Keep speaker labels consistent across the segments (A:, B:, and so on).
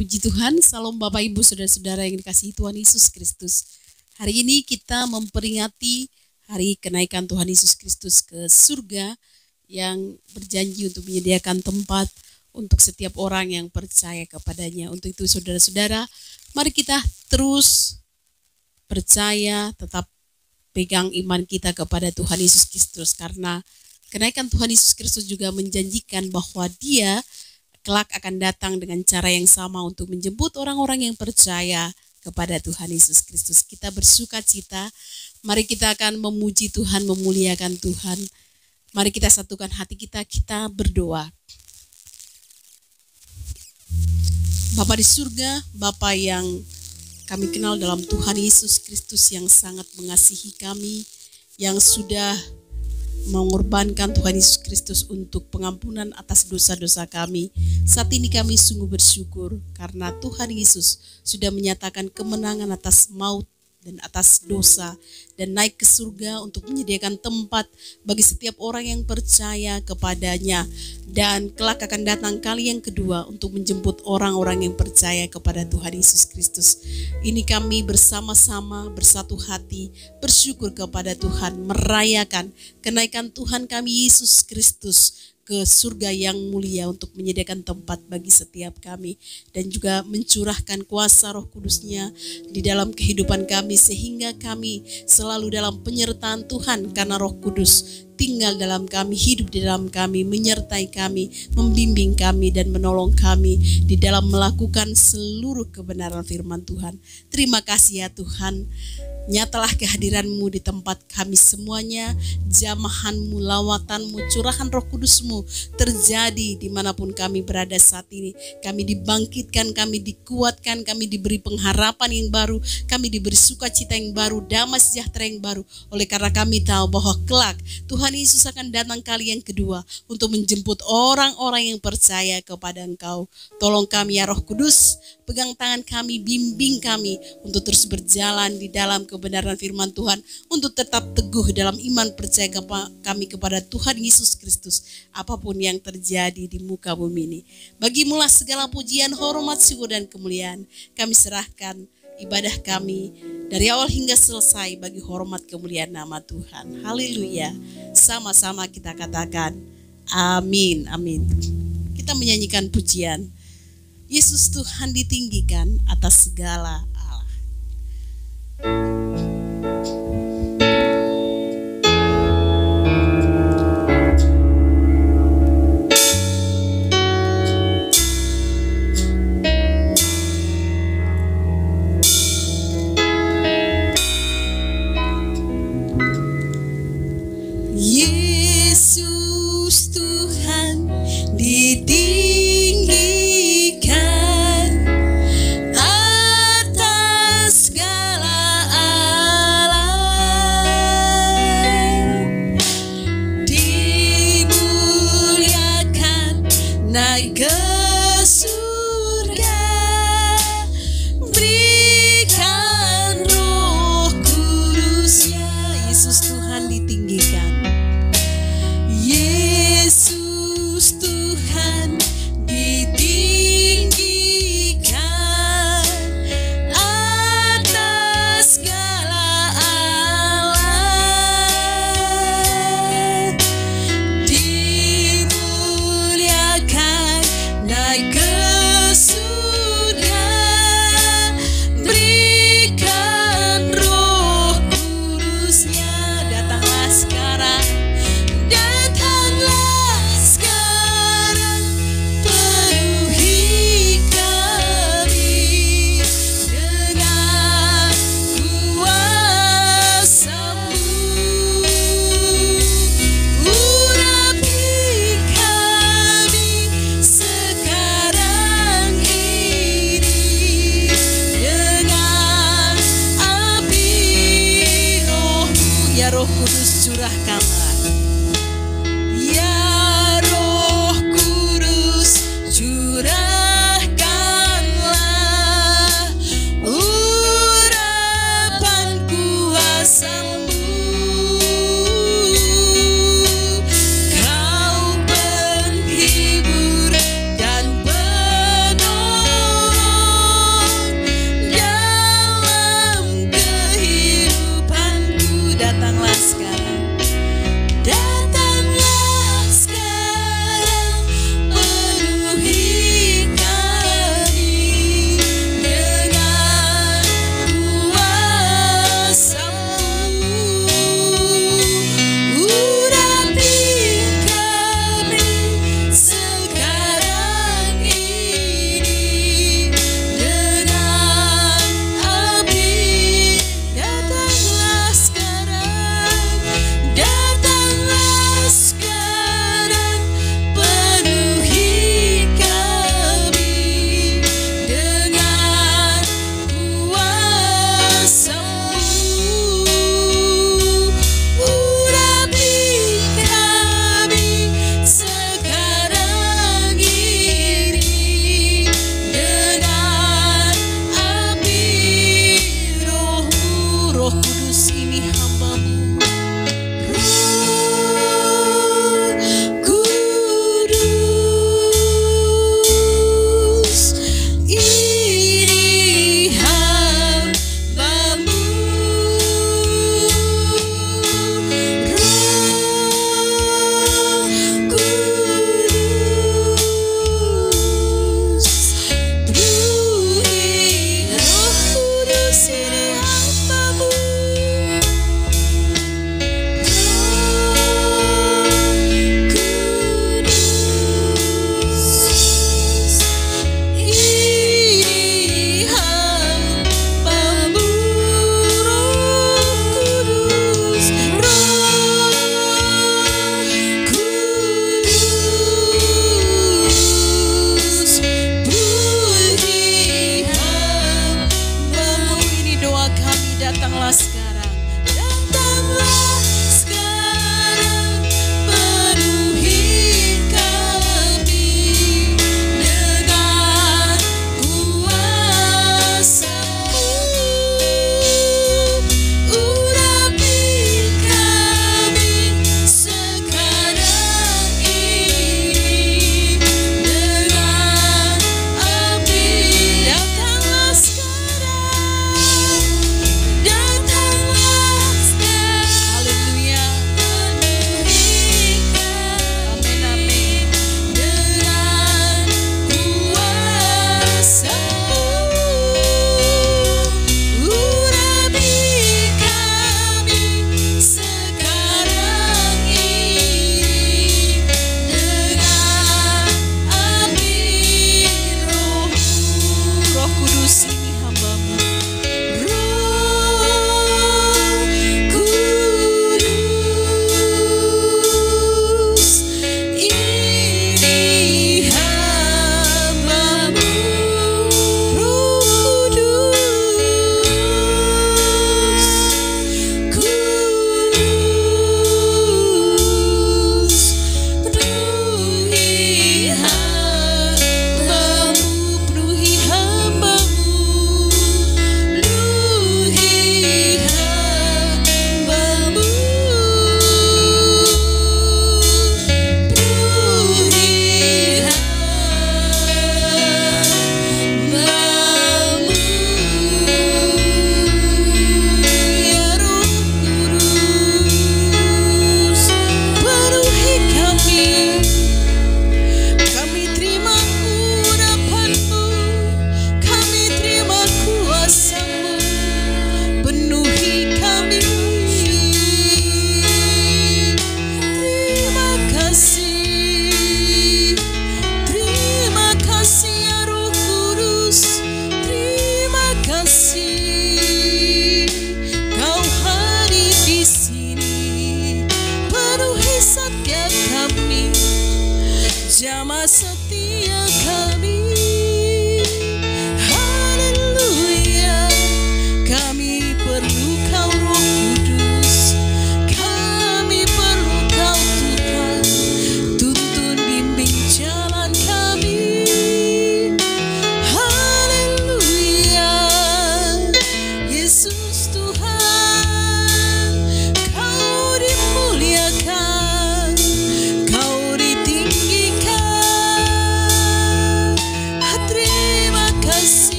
A: Puji Tuhan, salam Bapak Ibu Saudara-saudara yang dikasihi Tuhan Yesus Kristus. Hari ini kita memperingati hari kenaikan Tuhan Yesus Kristus ke surga yang berjanji untuk menyediakan tempat untuk setiap orang yang percaya kepadanya. Untuk itu saudara-saudara, mari kita terus percaya, tetap pegang iman kita kepada Tuhan Yesus Kristus, karena kenaikan Tuhan Yesus Kristus juga menjanjikan bahwa Dia kelak akan datang dengan cara yang sama untuk menjemput orang-orang yang percaya kepada Tuhan Yesus Kristus. Kita bersuka cita, mari kita akan memuji Tuhan, memuliakan Tuhan. Mari kita satukan hati kita, kita berdoa. Bapa di surga, Bapa yang kami kenal dalam Tuhan Yesus Kristus yang sangat mengasihi kami, yang sudah mengorbankan Tuhan Yesus Kristus untuk pengampunan atas dosa-dosa kami. Saat ini kami sungguh bersyukur karena Tuhan Yesus sudah menyatakan kemenangan atas maut dan atas dosa, dan naik ke surga untuk menyediakan tempat bagi setiap orang yang percaya kepadanya, dan kelak akan datang kali yang kedua untuk menjemput orang-orang yang percaya kepada Tuhan Yesus Kristus. Ini kami bersama-sama bersatu hati bersyukur kepada Tuhan, merayakan kenaikan Tuhan kami Yesus Kristus ke surga yang mulia untuk menyediakan tempat bagi setiap kami, dan juga mencurahkan kuasa Roh Kudus-Nya di dalam kehidupan kami sehingga kami selalu dalam penyertaan Tuhan, karena Roh Kudus tinggal dalam kami, hidup di dalam kami, menyertai kami, membimbing kami dan menolong kami di dalam melakukan seluruh kebenaran firman Tuhan. Terima kasih ya Tuhan. Nyatalah kehadiran-Mu di tempat kami semuanya, jamahan-Mu, lawatan-Mu, curahan Roh Kudus-Mu terjadi dimanapun kami berada saat ini. Kami dibangkitkan, kami dikuatkan, kami diberi pengharapan yang baru, kami diberi sukacita yang baru, damai sejahtera yang baru. Oleh karena kami tahu bahwa kelak Tuhan Yesus akan datang kali yang kedua untuk menjemput orang-orang yang percaya kepada Engkau. Tolong kami ya Roh Kudus, pegang tangan kami, bimbing kami untuk terus berjalan di dalam kebenaran firman Tuhan, untuk tetap teguh dalam iman percaya kami kepada Tuhan Yesus Kristus, apapun yang terjadi di muka bumi ini. Bagimulah segala pujian, hormat, syukur dan kemuliaan. Kami serahkan ibadah kami dari awal hingga selesai bagi hormat kemuliaan nama Tuhan. Haleluya. Sama-sama kita katakan amin, amin. Kita menyanyikan pujian Yesus Tuhan ditinggikan atas segala Allah.
B: Yesus Tuhan ditinggikan atas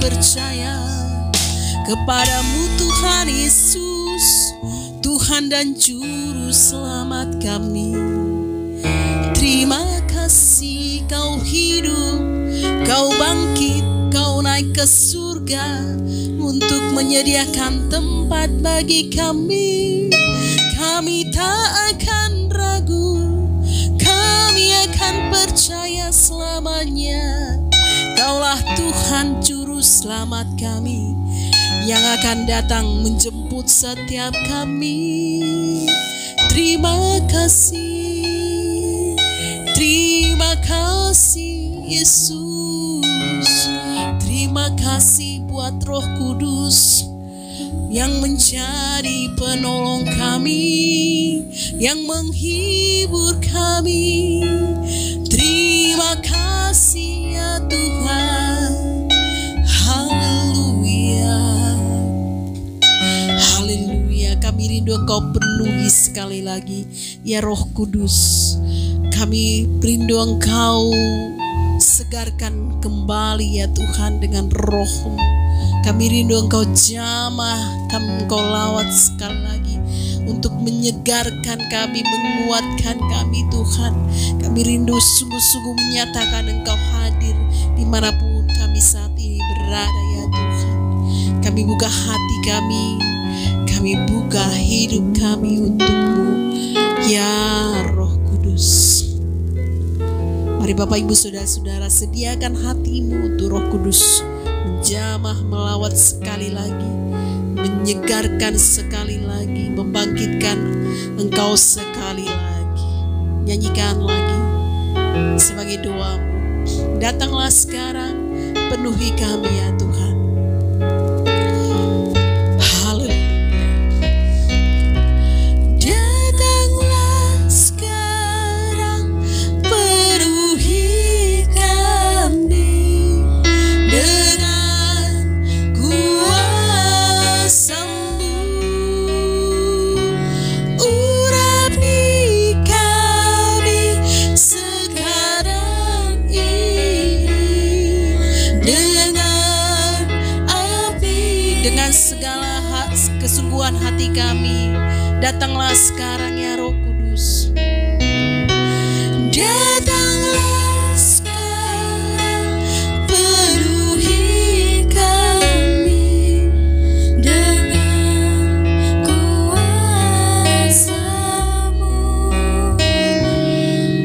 A: percaya kepadamu Tuhan Yesus, Tuhan dan Juru Selamat kami. Terima kasih Kau hidup, Kau bangkit, Kau naik ke surga untuk menyediakan tempat bagi kami. Kami tak akan ragu, kami akan percaya selamanya. Kaulah Tuhan Juru Selamat kami yang akan datang menjemput setiap kami. Terima kasih, terima kasih Yesus. Terima kasih buat Roh Kudus yang menjadi penolong kami, yang menghibur kami. Terima kasih ya Tuhan. Haleluya, haleluya. Kami rindu Engkau penuhi sekali lagi ya Roh Kudus. Kami rindu Engkau segarkan kembali ya Tuhan dengan Roh-Mu. Kami rindu Engkau jamah, Engkau lawat sekali lagi untuk menyegarkan kami, menguatkan kami Tuhan. Kami rindu sungguh-sungguh menyatakan Engkau hadir dimanapun kami saat ini berada ya Tuhan. Kami buka hati kami buka hidup kami untuk-Mu ya Roh Kudus. Mari Bapak Ibu Saudara-saudara, sediakan hatimu untuk Roh Kudus menjamah, melawat sekali lagi, menyegarkan sekali lagi, membangkitkan engkau sekali lagi. Nyanyikan lagi sebagai doamu. Datanglah sekarang, penuhi kami ya Tuhan. Kesungguhan hati kami, datanglah sekarang ya Roh Kudus. Datanglah sekarang, penuhi kami dengan kuasa-Mu.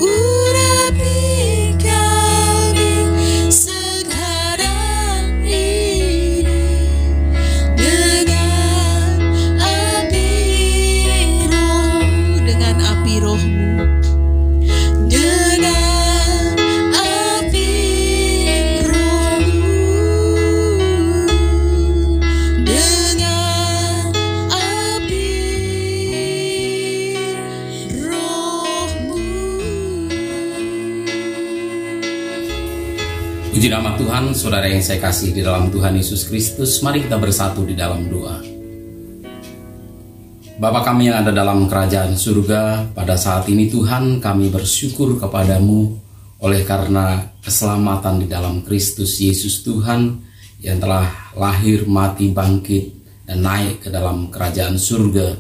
A: Urapi kami sekarang ini Roh-Mu, dengan api Roh-Mu, dengan api Roh-Mu.
C: Puji nama Tuhan, saudara yang saya kasih di dalam Tuhan Yesus Kristus. Mari kita bersatu di dalam doa. Bapa kami yang ada dalam kerajaan surga, pada saat ini Tuhan kami bersyukur kepadamu oleh karena keselamatan di dalam Kristus Yesus Tuhan yang telah lahir, mati, bangkit, dan naik ke dalam kerajaan surga.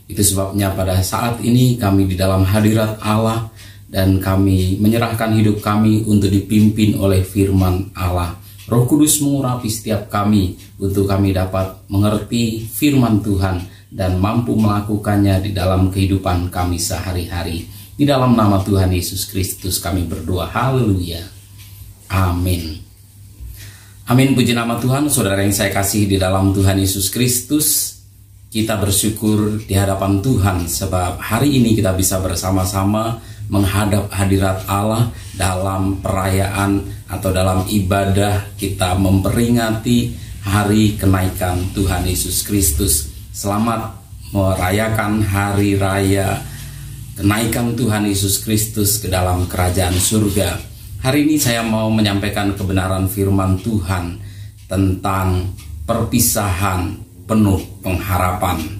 C: Itu sebabnya pada saat ini kami di dalam hadirat Allah dan kami menyerahkan hidup kami untuk dipimpin oleh firman Allah. Roh Kudus mengurapi setiap kami untuk kami dapat mengerti firman Tuhan dan mampu melakukannya di dalam kehidupan kami sehari-hari. Di dalam nama Tuhan Yesus Kristus kami berdoa. Haleluya. Amin. Amin. Puji nama Tuhan. Saudara yang saya kasih di dalam Tuhan Yesus Kristus, kita bersyukur di hadapan Tuhan sebab hari ini kita bisa bersama-sama menghadap hadirat Allah dalam perayaan atau dalam ibadah kita memperingati hari kenaikan Tuhan Yesus Kristus. Selamat merayakan hari raya kenaikan Tuhan Yesus Kristus ke dalam kerajaan surga. Hari ini saya mau menyampaikan kebenaran firman Tuhan tentang perpisahan penuh pengharapan.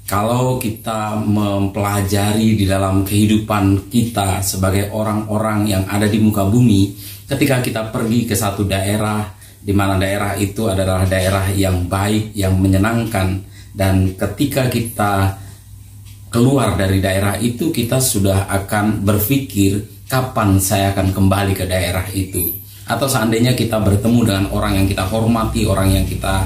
C: Kalau kita mempelajari di dalam kehidupan kita sebagai orang-orang yang ada di muka bumi, ketika kita pergi ke satu daerah di mana daerah itu adalah daerah yang baik, yang menyenangkan. Dan ketika kita keluar dari daerah itu, kita sudah akan berpikir, kapan saya akan kembali ke daerah itu. Atau seandainya kita bertemu dengan orang yang kita hormati, orang yang kita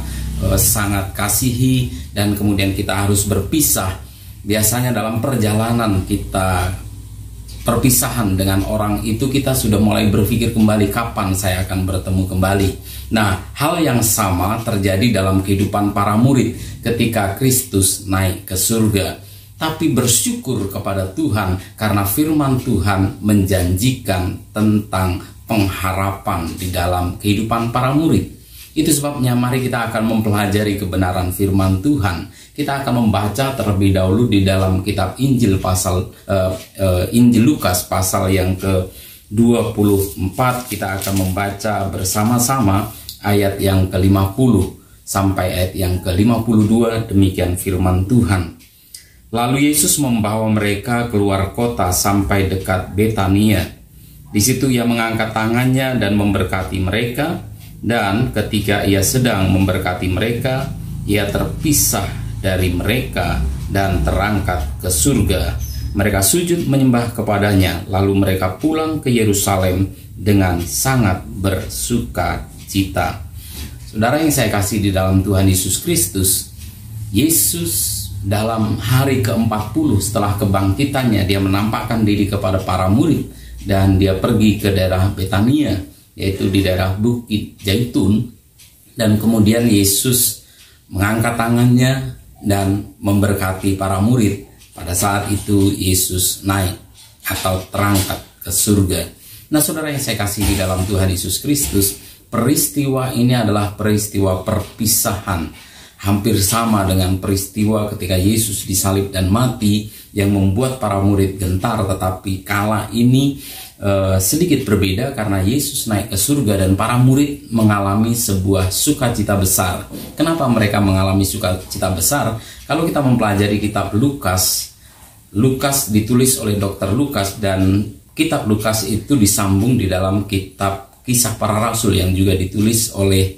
C: sangat kasihi, dan kemudian kita harus berpisah. Biasanya dalam perjalanan kita perpisahan dengan orang itu, kita sudah mulai berpikir kembali, kapan saya akan bertemu kembali. Nah, hal yang sama terjadi dalam kehidupan para murid ketika Kristus naik ke surga. Tapi bersyukur kepada Tuhan karena firman Tuhan menjanjikan tentang pengharapan di dalam kehidupan para murid. Itu sebabnya mari kita akan mempelajari kebenaran firman Tuhan. Kita akan membaca terlebih dahulu di dalam kitab Injil Injil Lukas pasal yang ke-24. Kita akan membaca bersama-sama ayat yang ke-50 sampai ayat yang ke-52. Demikian firman Tuhan. Lalu Yesus membawa mereka keluar kota sampai dekat Betania. Di situ ia mengangkat tangannya dan memberkati mereka. Dan ketika ia sedang memberkati mereka, ia terpisah dari mereka dan terangkat ke surga. Mereka sujud menyembah kepadanya, lalu mereka pulang ke Yerusalem dengan sangat bersuka cita. Saudara yang saya kasih di dalam Tuhan Yesus Kristus, Yesus dalam hari ke-40 setelah kebangkitannya, dia menampakkan diri kepada para murid dan dia pergi ke daerah Betania, yaitu di daerah Bukit Zaitun. Dan kemudian Yesus mengangkat tangannya dan memberkati para murid. Pada saat itu Yesus naik atau terangkat ke surga. Nah, saudara yang saya kasih di dalam Tuhan Yesus Kristus, peristiwa ini adalah peristiwa perpisahan. Hampir sama dengan peristiwa ketika Yesus disalib dan mati yang membuat para murid gentar. Tetapi kala ini sedikit berbeda karena Yesus naik ke surga dan para murid mengalami sebuah sukacita besar. Kenapa mereka mengalami sukacita besar? Kalau kita mempelajari kitab Lukas ditulis oleh Dr. Lukas, dan kitab Lukas itu disambung di dalam kitab Kisah Para Rasul yang juga ditulis oleh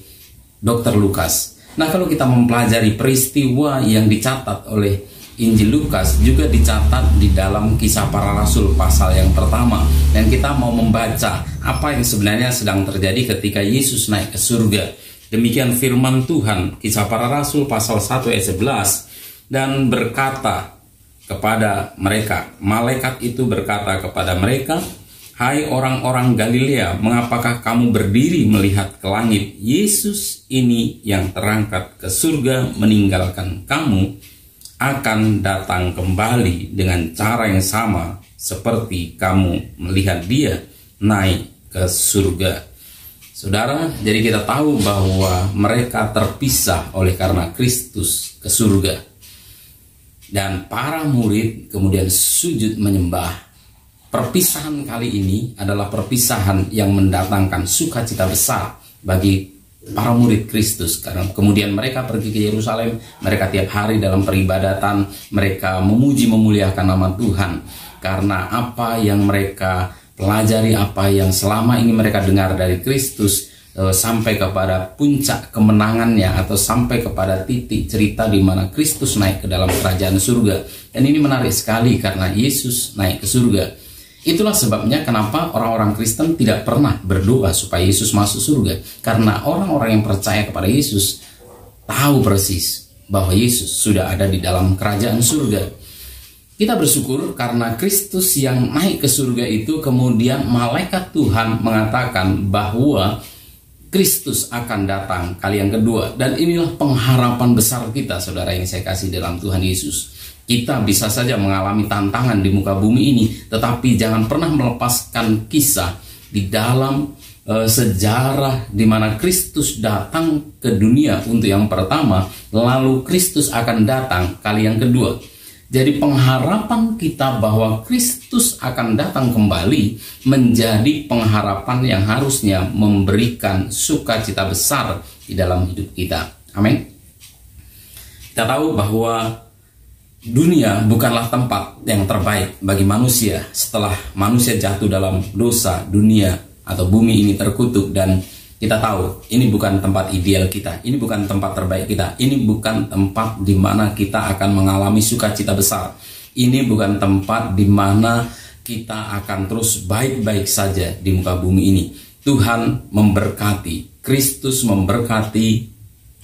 C: Dr. Lukas. Nah, kalau kita mempelajari peristiwa yang dicatat oleh Injil Lukas juga dicatat di dalam Kisah Para Rasul pasal yang pertama. Dan kita mau membaca apa yang sebenarnya sedang terjadi ketika Yesus naik ke surga. Demikian firman Tuhan, Kisah Para Rasul pasal 1 ayat 11. Dan berkata kepada mereka, malaikat itu berkata kepada mereka, "Hai orang-orang Galilea, mengapakah kamu berdiri melihat ke langit? Yesus ini yang terangkat ke surga meninggalkan kamu akan datang kembali dengan cara yang sama seperti kamu melihat dia naik ke surga." Saudara, jadi kita tahu bahwa mereka terpisah oleh karena Kristus ke surga. Dan para murid kemudian sujud menyembah. Perpisahan kali ini adalah perpisahan yang mendatangkan sukacita besar bagi para murid Kristus, karena kemudian mereka pergi ke Yerusalem. Mereka tiap hari dalam peribadatan, mereka memuji memuliakan nama Tuhan karena apa yang mereka pelajari, apa yang selama ini mereka dengar dari Kristus, sampai kepada puncak kemenangannya atau sampai kepada titik cerita di mana Kristus naik ke dalam kerajaan surga. Dan ini menarik sekali karena Yesus naik ke surga. Itulah sebabnya kenapa orang-orang Kristen tidak pernah berdoa supaya Yesus masuk surga. Karena orang-orang yang percaya kepada Yesus tahu persis bahwa Yesus sudah ada di dalam kerajaan surga. Kita bersyukur karena Kristus yang naik ke surga itu, kemudian malaikat Tuhan mengatakan bahwa Kristus akan datang kali yang kedua. Dan inilah pengharapan besar kita, saudara yang saya kasih dalam Tuhan Yesus. Kita bisa saja mengalami tantangan di muka bumi ini, tetapi jangan pernah melepaskan kisah di dalam sejarah di mana Kristus datang ke dunia untuk yang pertama, lalu Kristus akan datang kali yang kedua. Jadi pengharapan kita bahwa Kristus akan datang kembali menjadi pengharapan yang harusnya memberikan sukacita besar di dalam hidup kita. Amin. Kita tahu bahwa dunia bukanlah tempat yang terbaik bagi manusia. Setelah manusia jatuh dalam dosa, dunia atau bumi ini terkutuk dan Kita tahu ini bukan tempat ideal kita, ini bukan tempat terbaik kita, ini bukan tempat di mana kita akan mengalami sukacita besar. Ini bukan tempat di mana kita akan terus baik-baik saja di muka bumi ini. Tuhan memberkati, Kristus memberkati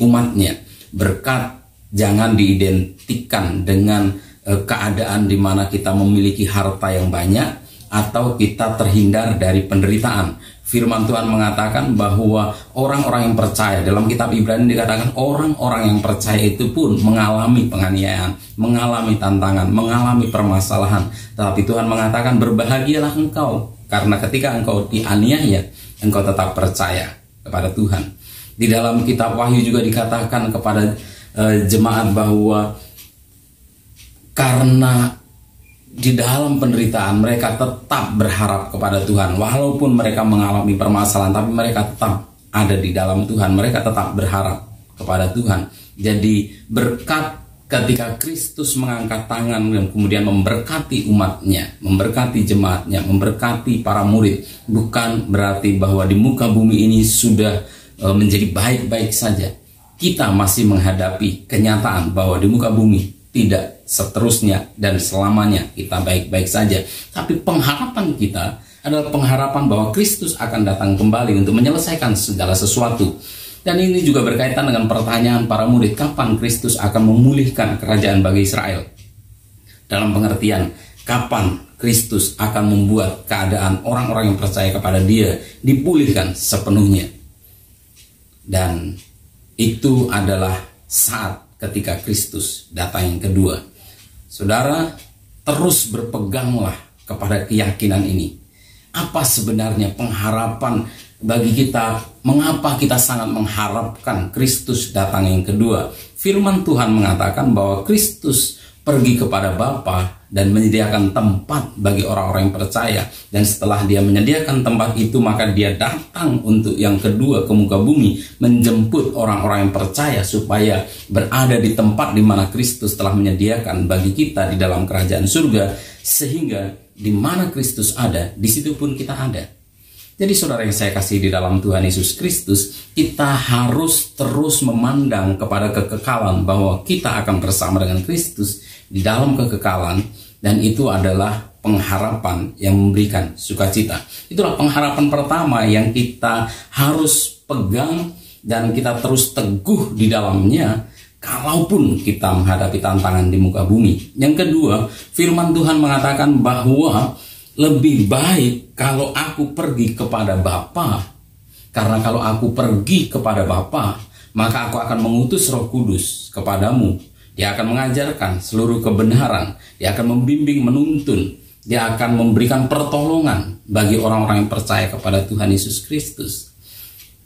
C: umatnya. Berkat jangan diidentikan dengan keadaan di mana kita memiliki harta yang banyak atau kita terhindar dari penderitaan. Firman Tuhan mengatakan bahwa orang-orang yang percaya, dalam kitab Ibrani dikatakan orang-orang yang percaya itu pun mengalami penganiayaan, mengalami tantangan, mengalami permasalahan. Tetapi Tuhan mengatakan berbahagialah engkau, karena ketika engkau dianiaya, engkau tetap percaya kepada Tuhan. Di dalam kitab Wahyu juga dikatakan kepada jemaat bahwa karena di dalam penderitaan mereka tetap berharap kepada Tuhan. Walaupun mereka mengalami permasalahan, tapi mereka tetap ada di dalam Tuhan. Mereka tetap berharap kepada Tuhan. Jadi berkat ketika Kristus mengangkat tangan dan kemudian memberkati umatnya, memberkati jemaatnya, memberkati para murid, bukan berarti bahwa di muka bumi ini sudah menjadi baik-baik saja. Kita masih menghadapi kenyataan bahwa di muka bumi tidak seterusnya dan selamanya kita baik-baik saja. Tapi pengharapan kita adalah pengharapan bahwa Kristus akan datang kembali untuk menyelesaikan segala sesuatu. Dan ini juga berkaitan dengan pertanyaan para murid, kapan Kristus akan memulihkan kerajaan bagi Israel? Dalam pengertian, kapan Kristus akan membuat keadaan orang-orang yang percaya kepada Dia dipulihkan sepenuhnya? Dan itu adalah saat ketika Kristus datang yang kedua. Saudara, terus berpeganglah kepada keyakinan ini. Apa sebenarnya pengharapan bagi kita? Mengapa kita sangat mengharapkan Kristus datang yang kedua? Firman Tuhan mengatakan bahwa Kristus pergi kepada Bapa dan menyediakan tempat bagi orang-orang yang percaya. Dan setelah Dia menyediakan tempat itu, maka Dia datang untuk yang kedua ke muka bumi, menjemput orang-orang yang percaya supaya berada di tempat di mana Kristus telah menyediakan bagi kita di dalam kerajaan surga. Sehingga di mana Kristus ada, di situ pun kita ada. Jadi saudara yang saya kasih di dalam Tuhan Yesus Kristus, kita harus terus memandang kepada kekekalan, bahwa kita akan bersama dengan Kristus di dalam kekekalan, dan itu adalah pengharapan yang memberikan sukacita. Itulah pengharapan pertama yang kita harus pegang dan kita terus teguh di dalamnya, kalaupun kita menghadapi tantangan di muka bumi. Yang kedua, firman Tuhan mengatakan bahwa lebih baik kalau aku pergi kepada Bapa, karena kalau aku pergi kepada Bapa, maka aku akan mengutus Roh Kudus kepadamu. Dia akan mengajarkan seluruh kebenaran, Dia akan membimbing, menuntun, Dia akan memberikan pertolongan bagi orang-orang yang percaya kepada Tuhan Yesus Kristus.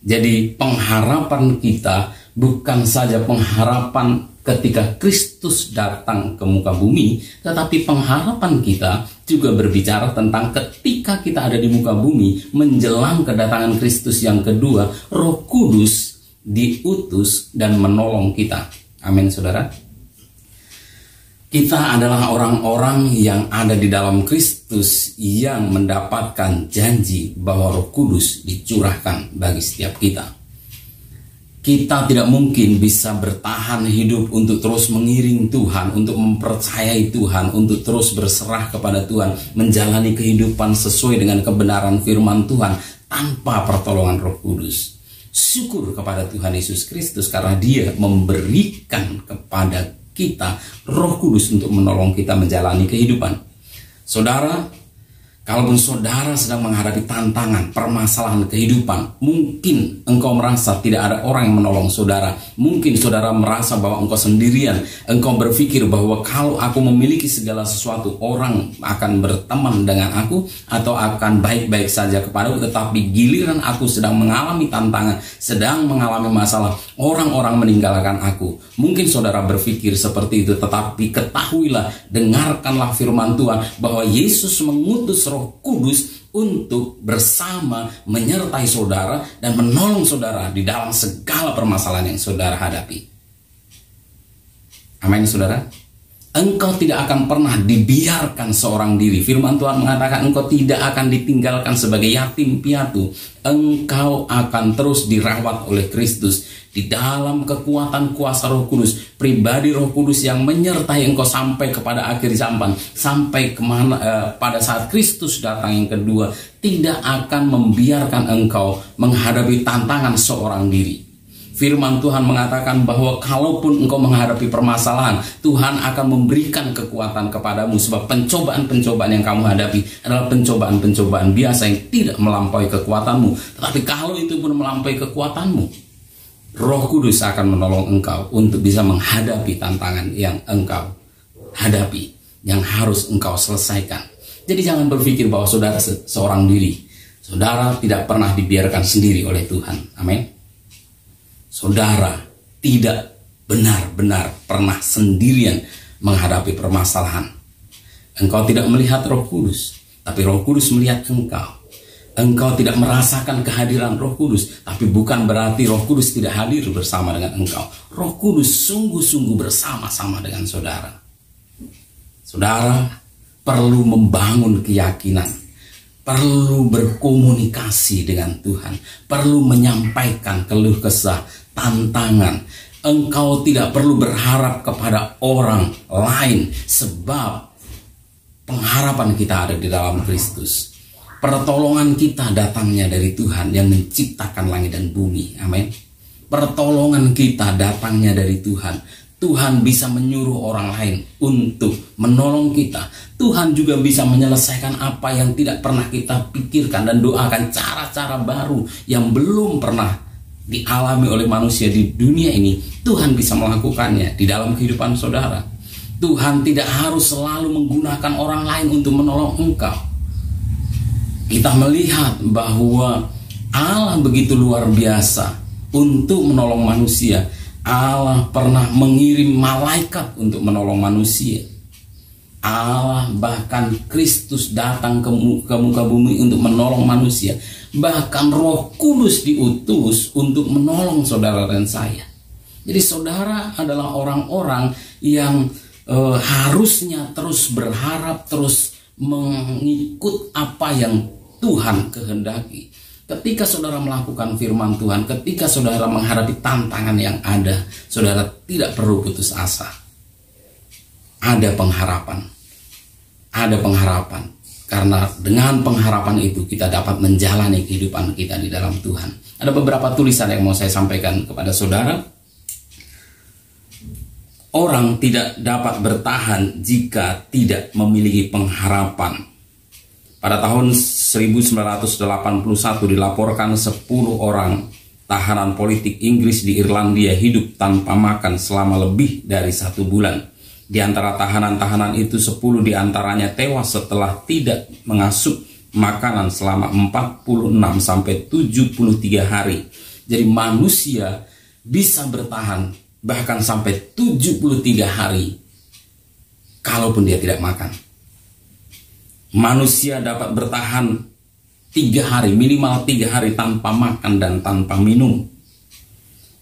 C: Jadi pengharapan kita bukan saja pengharapan ketika Kristus datang ke muka bumi, tetapi pengharapan kita juga berbicara tentang ketika kita ada di muka bumi menjelang kedatangan Kristus yang kedua, Roh Kudus diutus dan menolong kita. Amin, saudara. Kita adalah orang-orang yang ada di dalam Kristus yang mendapatkan janji bahwa Roh Kudus dicurahkan bagi setiap kita. Kita tidak mungkin bisa bertahan hidup untuk terus mengiring Tuhan, untuk mempercayai Tuhan, untuk terus berserah kepada Tuhan, menjalani kehidupan sesuai dengan kebenaran firman Tuhan tanpa pertolongan Roh Kudus. Syukur kepada Tuhan Yesus Kristus karena Dia memberikan kepada kita Roh Kudus untuk menolong kita menjalani kehidupan. Saudara, kalaupun saudara sedang menghadapi tantangan, permasalahan kehidupan, mungkin engkau merasa tidak ada orang yang menolong saudara. Mungkin saudara merasa bahwa engkau sendirian. Engkau berpikir bahwa kalau aku memiliki segala sesuatu, orang akan berteman dengan aku atau akan baik-baik saja kepadaku. Tetapi giliran aku sedang mengalami tantangan, sedang mengalami masalah, orang-orang meninggalkan aku. Mungkin saudara berpikir seperti itu, tetapi ketahuilah, dengarkanlah firman Tuhan bahwa Yesus mengutus Roh Kudus untuk bersama menyertai saudara dan menolong saudara di dalam segala permasalahan yang saudara hadapi. Amin, saudara. Engkau tidak akan pernah dibiarkan seorang diri. Firman Tuhan mengatakan engkau tidak akan ditinggalkan sebagai yatim piatu. Engkau akan terus dirawat oleh Kristus di dalam kekuatan kuasa Roh Kudus, pribadi Roh Kudus yang menyertai engkau sampai kepada akhir zaman, sampai pada saat Kristus datang yang kedua, tidak akan membiarkan engkau menghadapi tantangan seorang diri. Firman Tuhan mengatakan bahwa kalaupun engkau menghadapi permasalahan, Tuhan akan memberikan kekuatan kepadamu, sebab pencobaan-pencobaan yang kamu hadapi adalah pencobaan-pencobaan biasa yang tidak melampaui kekuatanmu. Tetapi kalau itu pun melampaui kekuatanmu, Roh Kudus akan menolong engkau untuk bisa menghadapi tantangan yang engkau hadapi, yang harus engkau selesaikan. Jadi jangan berpikir bahwa saudara seorang diri. Saudara tidak pernah dibiarkan sendiri oleh Tuhan. Amin. Saudara tidak benar-benar pernah sendirian menghadapi permasalahan. Engkau tidak melihat Roh Kudus, tapi Roh Kudus melihat engkau. Engkau tidak merasakan kehadiran Roh Kudus, tapi bukan berarti Roh Kudus tidak hadir bersama dengan engkau. Roh Kudus sungguh-sungguh bersama-sama dengan saudara. Saudara perlu membangun keyakinan, perlu berkomunikasi dengan Tuhan, perlu menyampaikan keluh kesah, tantangan. Engkau tidak perlu berharap kepada orang lain, sebab pengharapan kita ada di dalam Kristus. Pertolongan kita datangnya dari Tuhan yang menciptakan langit dan bumi. Amin. Pertolongan kita datangnya dari Tuhan. Tuhan bisa menyuruh orang lain untuk menolong kita. Tuhan juga bisa menyelesaikan apa yang tidak pernah kita pikirkan dan doakan, cara-cara baru yang belum pernah dialami oleh manusia di dunia ini. Tuhan bisa melakukannya di dalam kehidupan saudara. Tuhan tidak harus selalu menggunakan orang lain untuk menolong engkau. Kita melihat bahwa Allah begitu luar biasa untuk menolong manusia. Allah pernah mengirim malaikat untuk menolong manusia. Allah bahkan Kristus datang ke muka bumi untuk menolong manusia. Bahkan Roh Kudus diutus untuk menolong saudara dan saya. Jadi saudara adalah orang-orang yang harusnya terus berharap, terus mengikut apa yang Tuhan kehendaki. Ketika saudara melakukan firman Tuhan, ketika saudara menghadapi tantangan yang ada, saudara tidak perlu putus asa. Ada pengharapan. Ada pengharapan. Karena dengan pengharapan itu kita dapat menjalani kehidupan kita di dalam Tuhan. Ada beberapa tulisan yang mau saya sampaikan kepada saudara. Orang tidak dapat bertahan jika tidak memiliki pengharapan. Pada tahun 1981 dilaporkan 10 orang tahanan politik Inggris di Irlandia hidup tanpa makan selama lebih dari 1 bulan. Di antara tahanan-tahanan itu 10 diantaranya tewas setelah tidak mengasup makanan selama 46 sampai 73 hari. Jadi manusia bisa bertahan bahkan sampai 73 hari kalaupun dia tidak makan. Manusia dapat bertahan 3 hari, minimal 3 hari tanpa makan dan tanpa minum.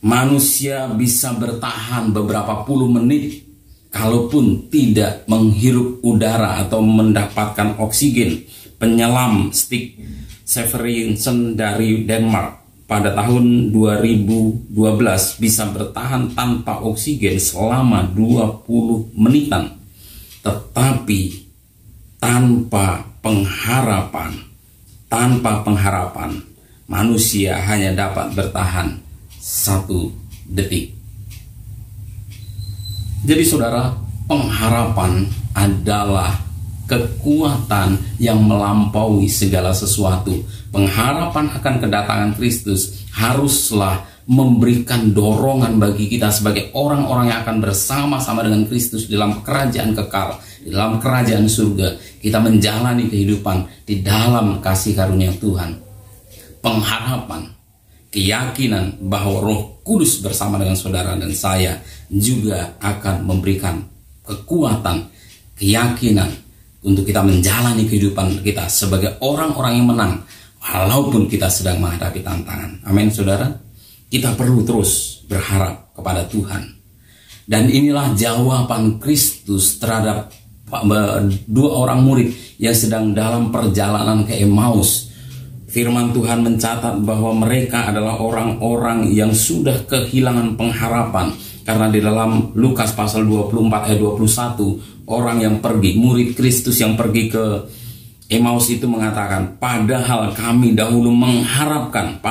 C: Manusia bisa bertahan beberapa puluh menit kalaupun tidak menghirup udara atau mendapatkan oksigen. Penyelam Stig Severinsen dari Denmark pada tahun 2012 bisa bertahan tanpa oksigen selama 20 menitan. Tetapi tanpa pengharapan, manusia hanya dapat bertahan 1 detik. Jadi saudara, pengharapan adalah kekuatan yang melampaui segala sesuatu. Pengharapan akan kedatangan Kristus haruslah memberikan dorongan bagi kita sebagai orang-orang yang akan bersama-sama dengan Kristus dalam kerajaan kekal, di dalam kerajaan surga. Kita menjalani kehidupan di dalam kasih karunia Tuhan. Pengharapan, keyakinan bahwa Roh Kudus bersama dengan saudara dan saya juga akan memberikan kekuatan, keyakinan untuk kita menjalani kehidupan kita sebagai orang-orang yang menang walaupun kita sedang menghadapi tantangan. Amin saudara. Kita perlu terus berharap kepada Tuhan. Dan inilah jawaban Kristus terhadap dua orang murid yang sedang dalam perjalanan ke Emmaus. Firman Tuhan mencatat bahwa mereka adalah orang-orang yang sudah kehilangan pengharapan. Karena di dalam Lukas pasal 24 ayat 21, orang yang pergi, murid Kristus yang pergi ke Emmaus itu mengatakan, padahal kami dulu mengharapkan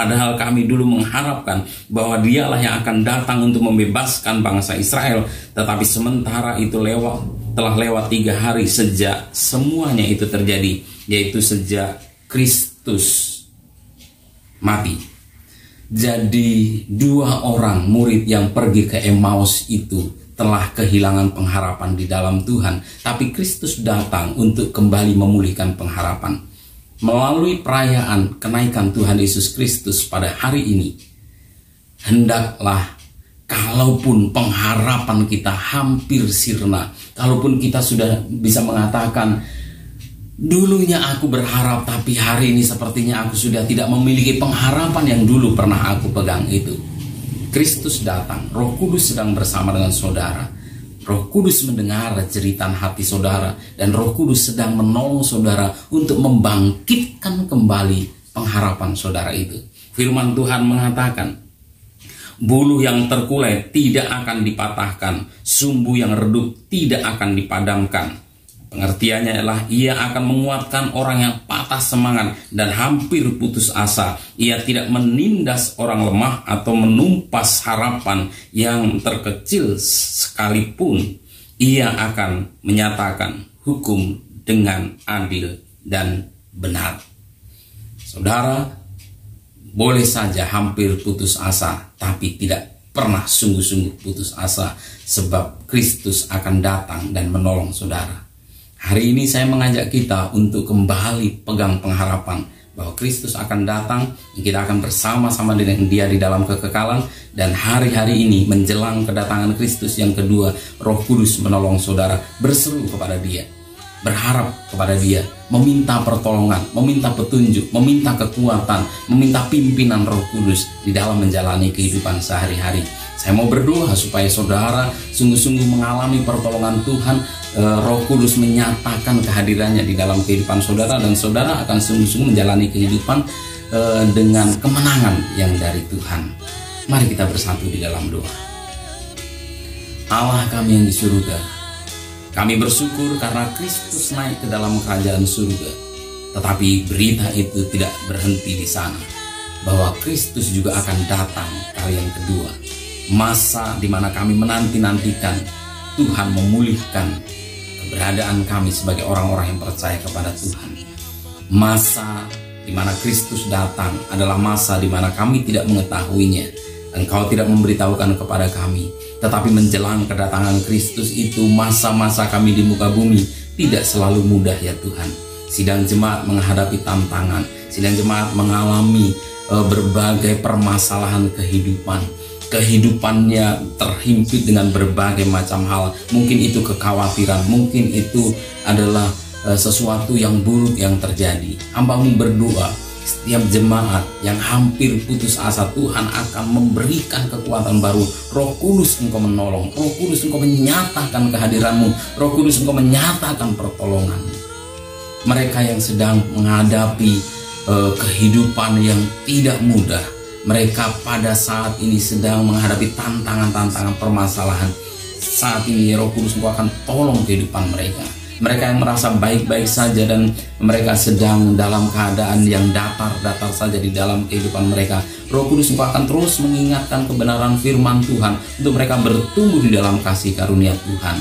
C: bahwa dialah yang akan datang untuk membebaskan bangsa Israel. Tetapi sementara itu telah lewat 3 hari sejak semuanya itu terjadi, yaitu sejak Kristus mati. Jadi dua orang murid yang pergi ke Emmaus itu telah kehilangan pengharapan di dalam Tuhan, tapi Kristus datang untuk kembali memulihkan pengharapan. Melalui perayaan kenaikan Tuhan Yesus Kristus pada hari ini, hendaklah kalaupun pengharapan kita hampir sirna, kalaupun kita sudah bisa mengatakan, dulunya aku berharap, tapi hari ini sepertinya aku sudah tidak memiliki pengharapan yang dulu pernah aku pegang itu. Kristus datang, Roh Kudus sedang bersama dengan saudara. Roh Kudus mendengar jeritan hati saudara, dan Roh Kudus sedang menolong saudara untuk membangkitkan kembali pengharapan saudara itu. Firman Tuhan mengatakan, buluh yang terkulai tidak akan dipatahkan, sumbu yang redup tidak akan dipadamkan. Pengertiannya adalah ia akan menguatkan orang yang patah semangat dan hampir putus asa. Ia tidak menindas orang lemah atau menumpas harapan yang terkecil sekalipun. Ia akan menyatakan hukum dengan adil dan benar. Saudara, boleh saja hampir putus asa, tapi tidak pernah sungguh-sungguh putus asa, sebab Kristus akan datang dan menolong saudara. Hari ini saya mengajak kita untuk kembali pegang pengharapan bahwa Kristus akan datang, kita akan bersama-sama dengan Dia di dalam kekekalan. Dan hari-hari ini menjelang kedatangan Kristus yang kedua, Roh Kudus menolong saudara, berseru kepada Dia, berharap kepada Dia, meminta pertolongan, meminta petunjuk, meminta kekuatan, meminta pimpinan Roh Kudus di dalam menjalani kehidupan sehari-hari. Saya mau berdoa supaya saudara sungguh-sungguh mengalami pertolongan Tuhan. Roh Kudus menyatakan kehadirannya di dalam kehidupan saudara, dan saudara akan sungguh-sungguh menjalani kehidupan dengan kemenangan yang dari Tuhan. Mari kita bersatu di dalam doa. Allah kami yang di surga, kami bersyukur karena Kristus naik ke dalam kerajaan surga. Tetapi berita itu tidak berhenti di sana, bahwa Kristus juga akan datang kali yang kedua. Masa di mana kami menanti-nantikan Tuhan memulihkan keberadaan kami sebagai orang-orang yang percaya kepada Tuhan. Masa di mana Kristus datang adalah masa di mana kami tidak mengetahuinya. Engkau tidak memberitahukan kepada kami. Tetapi menjelang kedatangan Kristus itu, masa-masa kami di muka bumi tidak selalu mudah ya Tuhan. Sidang jemaat menghadapi tantangan. Sidang jemaat mengalami berbagai permasalahan kehidupan. Kehidupannya terhimpit dengan berbagai macam hal. Mungkin itu kekhawatiran, mungkin itu adalah sesuatu yang buruk yang terjadi. Hamba-Mu berdoa, setiap jemaat yang hampir putus asa, Tuhan akan memberikan kekuatan baru. Roh Kudus Engkau menolong, Roh Kudus Engkau menyatakan kehadiran-Mu, Roh Kudus Engkau menyatakan pertolongan-Mu. Mereka yang sedang menghadapi kehidupan yang tidak mudah, mereka pada saat ini sedang menghadapi tantangan-tantangan permasalahan. Saat ini Roh Kudus Engkau akan tolong kehidupan mereka. Mereka yang merasa baik-baik saja dan mereka sedang dalam keadaan yang datar-datar saja di dalam kehidupan mereka, Roh Kudus Engkau akan terus mengingatkan kebenaran firman Tuhan untuk mereka bertumbuh di dalam kasih karunia Tuhan.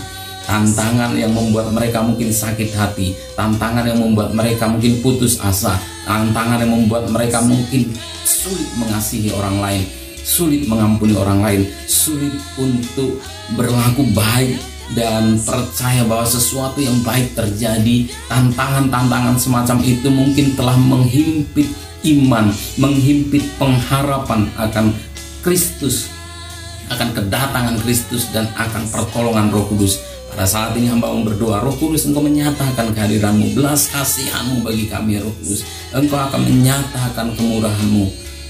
C: Tantangan yang membuat mereka mungkin sakit hati, tantangan yang membuat mereka mungkin putus asa, tantangan yang membuat mereka mungkin sulit mengasihi orang lain, sulit mengampuni orang lain, sulit untuk berlaku baik dan percaya bahwa sesuatu yang baik terjadi. Tantangan-tantangan semacam itu mungkin telah menghimpit iman, menghimpit pengharapan akan Kristus, akan kedatangan Kristus dan akan pertolongan Roh Kudus. Pada saat ini hamba-Mu berdoa, Roh Kudus Engkau menyatakan kehadiran-Mu, belas kasihan-Mu bagi kami Roh Kudus. Engkau akan menyatakan kemurahan-Mu,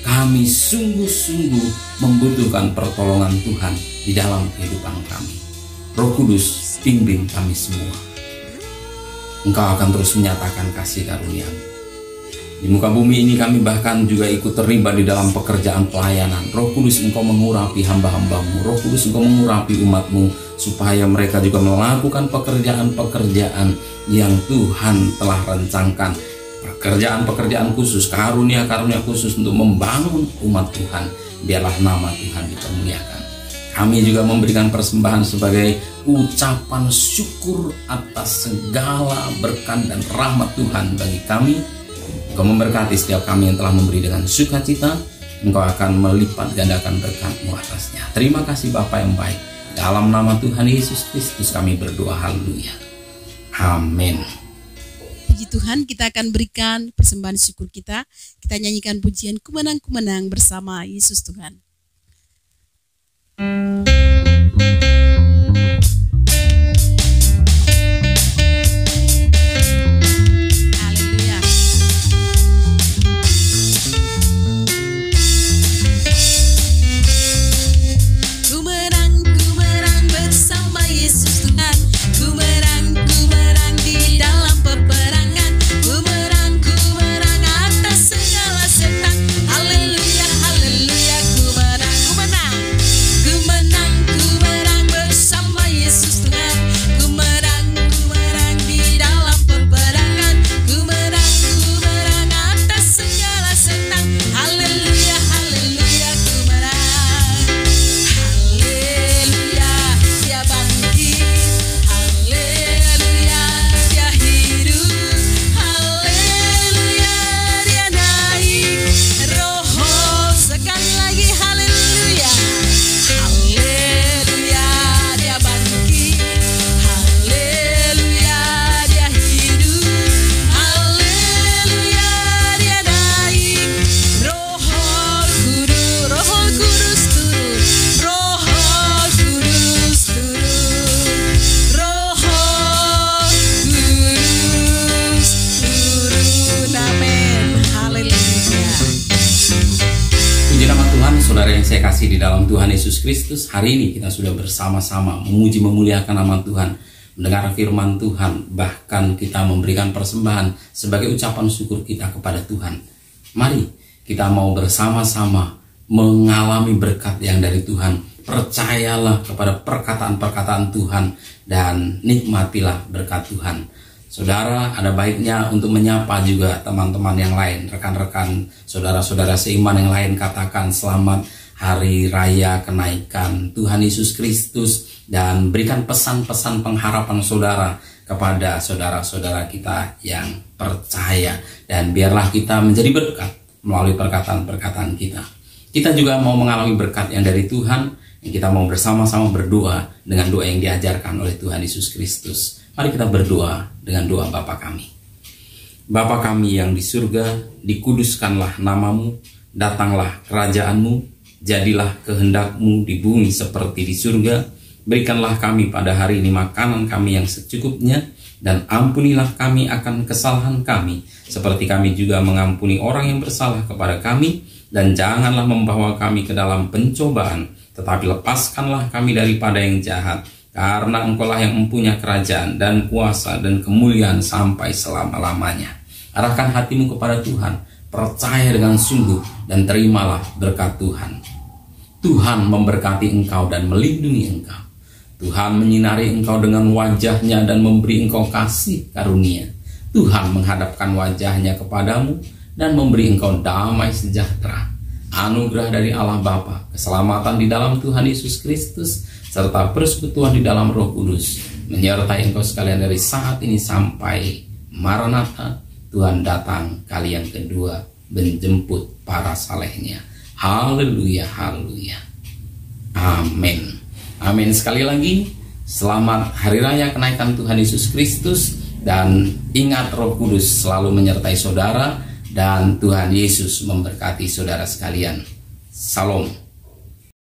C: Kami sungguh-sungguh membutuhkan pertolongan Tuhan di dalam kehidupan kami. Roh Kudus, bimbing kami semua. Engkau akan terus menyatakan kasih karunia-Mu. Di muka bumi ini kami bahkan juga ikut terlibat di dalam pekerjaan pelayanan. Roh Kudus, Engkau mengurapi hamba-hamba-Mu. Roh Kudus, Engkau mengurapi umat-Mu, supaya mereka juga melakukan pekerjaan-pekerjaan yang Tuhan telah rencangkan. Pekerjaan-pekerjaan khusus, karunia-karunia khusus untuk membangun umat Tuhan. Biarlah nama Tuhan dipermuliakan. Kami juga memberikan persembahan sebagai ucapan syukur atas segala berkat dan rahmat Tuhan bagi kami. Engkau memberkati setiap kami yang telah memberi dengan sukacita. Engkau akan melipat gandakan berkat-Mu atasnya. Terima kasih Bapa yang baik. Dalam nama Tuhan Yesus Kristus kami berdoa. Haleluya. Amin.
A: Puji Tuhan, kita akan berikan persembahan syukur kita. Kita nyanyikan pujian Kumenang-Kumenang bersama Yesus Tuhan. Haleluya.
B: Kumenang bersama Yesus Tuhan. Kumenang di dalam peperangan. Kumenang atas segala setan. Haleluya, haleluya. Kumenang bersama Yesus Tuhan. Kumenang di dalam peperangan. Kumenang atas segala setan. Haleluya, haleluya. Haleluya, Dia bangkit. Haleluya, Dia hidup. Haleluya, Dia naik. Roh sekali lagi. Haleluya, haleluya, Dia bangkit. Haleluya, Dia hidup. Haleluya, Dia naik. Roh Kudus turun. Roh Kudus turun. Roh Kudus turun. Amin. Haleluya.
C: Puji nama Tuhan, saudara yang saya kasih di dalam Tuhan Yesus Kristus. Hari ini kita sudah bersama-sama memuji memuliakan nama Tuhan, mendengar firman Tuhan, bahkan kita memberikan persembahan sebagai ucapan syukur kita kepada Tuhan. Mari kita mau bersama-sama mengalami berkat yang dari Tuhan. Percayalah kepada perkataan-perkataan Tuhan dan nikmatilah berkat Tuhan. Saudara, ada baiknya untuk menyapa juga teman-teman yang lain, rekan-rekan, saudara-saudara seiman yang lain. Katakan selamat Hari Raya Kenaikan Tuhan Yesus Kristus, dan berikan pesan-pesan pengharapan saudara kepada saudara-saudara kita yang percaya. Dan biarlah kita menjadi berkat melalui perkataan-perkataan kita. Kita juga mau mengalami berkat yang dari Tuhan, yang kita mau bersama-sama berdoa dengan doa yang diajarkan oleh Tuhan Yesus Kristus. Mari kita berdoa dengan doa Bapa kami. Bapa kami yang di surga, dikuduskanlah namamu, datanglah kerajaan-Mu, jadilah kehendak-Mu di bumi seperti di surga. Berikanlah kami pada hari ini makanan kami yang secukupnya, dan ampunilah kami akan kesalahan kami, seperti kami juga mengampuni orang yang bersalah kepada kami. Dan janganlah membawa kami ke dalam pencobaan, tetapi lepaskanlah kami daripada yang jahat. Karena Engkaulah yang mempunyai kerajaan dan kuasa dan kemuliaan sampai selama-lamanya. Arahkan hatimu kepada Tuhan, percaya dengan sungguh, dan terimalah berkat Tuhan. Tuhan memberkati engkau dan melindungi engkau. Tuhan menyinari engkau dengan wajah-Nya dan memberi engkau kasih karunia. Tuhan menghadapkan wajah-Nya kepadamu dan memberi engkau damai sejahtera. Anugerah dari Allah Bapa, keselamatan di dalam Tuhan Yesus Kristus, serta persekutuan di dalam Roh Kudus menyertai engkau sekalian dari saat ini sampai Maranatha, Tuhan datang kali yang kedua menjemput para salehnya. Haleluya, haleluya. Amin. Amin. Sekali lagi, selamat Hari Raya Kenaikan Tuhan Yesus Kristus, dan ingat Roh Kudus selalu menyertai saudara, dan Tuhan Yesus memberkati saudara sekalian. Salam.